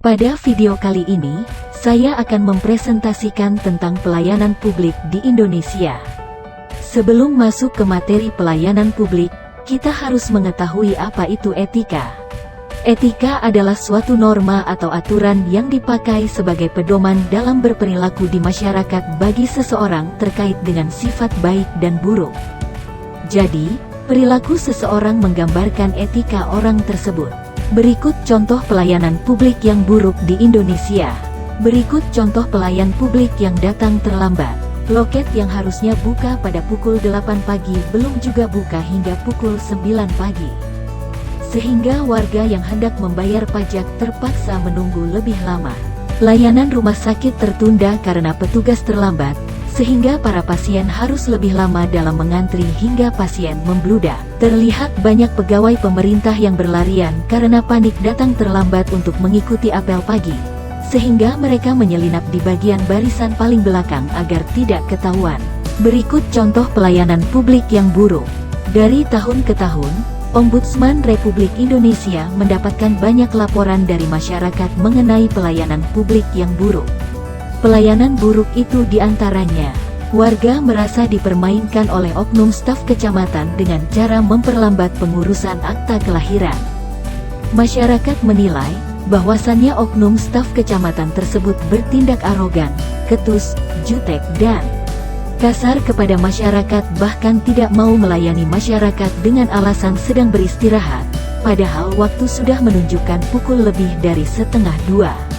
Pada video kali ini, saya akan mempresentasikan tentang pelayanan publik di Indonesia. Sebelum masuk ke materi pelayanan publik, kita harus mengetahui apa itu etika. Etika adalah suatu norma atau aturan yang dipakai sebagai pedoman dalam berperilaku di masyarakat bagi seseorang terkait dengan sifat baik dan buruk. Jadi, perilaku seseorang menggambarkan etika orang tersebut. Berikut contoh pelayanan publik yang buruk di Indonesia. Berikut contoh pelayan publik yang datang terlambat. Loket yang harusnya buka pada pukul 8 pagi belum juga buka hingga pukul 9 pagi. Sehingga warga yang hendak membayar pajak terpaksa menunggu lebih lama. Layanan rumah sakit tertunda karena petugas terlambat, sehingga para pasien harus lebih lama dalam mengantri hingga pasien membludak. Terlihat banyak pegawai pemerintah yang berlarian karena panik datang terlambat untuk mengikuti apel pagi, sehingga mereka menyelinap di bagian barisan paling belakang agar tidak ketahuan. Berikut contoh pelayanan publik yang buruk. Dari tahun ke tahun, Ombudsman Republik Indonesia mendapatkan banyak laporan dari masyarakat mengenai pelayanan publik yang buruk. Pelayanan buruk itu diantaranya, warga merasa dipermainkan oleh oknum staf kecamatan dengan cara memperlambat pengurusan akta kelahiran. Masyarakat menilai bahwasannya oknum staf kecamatan tersebut bertindak arogan, ketus, jutek, dan kasar kepada masyarakat, bahkan tidak mau melayani masyarakat dengan alasan sedang beristirahat, padahal waktu sudah menunjukkan pukul lebih dari 1:30.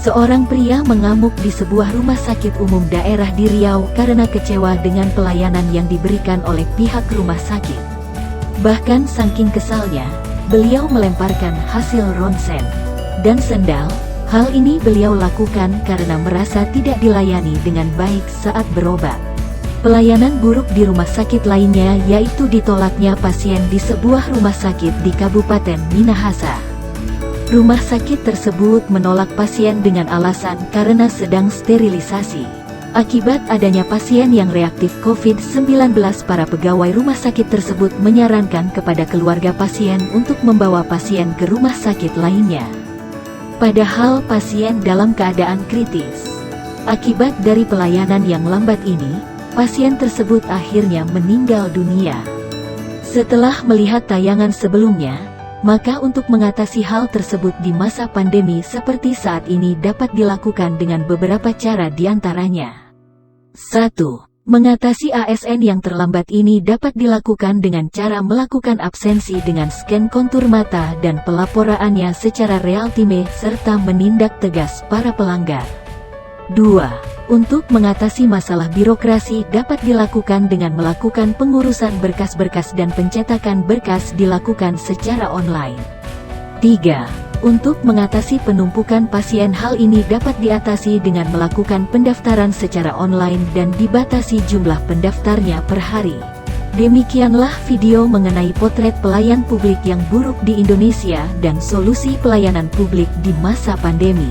Seorang pria mengamuk di sebuah rumah sakit umum daerah di Riau karena kecewa dengan pelayanan yang diberikan oleh pihak rumah sakit. Bahkan saking kesalnya, beliau melemparkan hasil ronsen dan sendal. Hal ini beliau lakukan karena merasa tidak dilayani dengan baik saat berobat. Pelayanan buruk di rumah sakit lainnya yaitu ditolaknya pasien di sebuah rumah sakit di Kabupaten Minahasa. Rumah sakit tersebut menolak pasien dengan alasan karena sedang sterilisasi. Akibat adanya pasien yang reaktif COVID-19, para pegawai rumah sakit tersebut menyarankan kepada keluarga pasien untuk membawa pasien ke rumah sakit lainnya. Padahal pasien dalam keadaan kritis. Akibat dari pelayanan yang lambat ini, pasien tersebut akhirnya meninggal dunia. Setelah melihat tayangan sebelumnya, maka untuk mengatasi hal tersebut di masa pandemi seperti saat ini dapat dilakukan dengan beberapa cara diantaranya. 1. Mengatasi ASN yang terlambat ini dapat dilakukan dengan cara melakukan absensi dengan scan kontur mata dan pelaporannya secara real-time serta menindak tegas para pelanggar. 2. Untuk mengatasi masalah birokrasi dapat dilakukan dengan melakukan pengurusan berkas-berkas dan pencetakan berkas dilakukan secara online. 3. Untuk mengatasi penumpukan pasien, hal ini dapat diatasi dengan melakukan pendaftaran secara online dan dibatasi jumlah pendaftarnya per hari. Demikianlah video mengenai potret pelayan publik yang buruk di Indonesia dan solusi pelayanan publik di masa pandemi.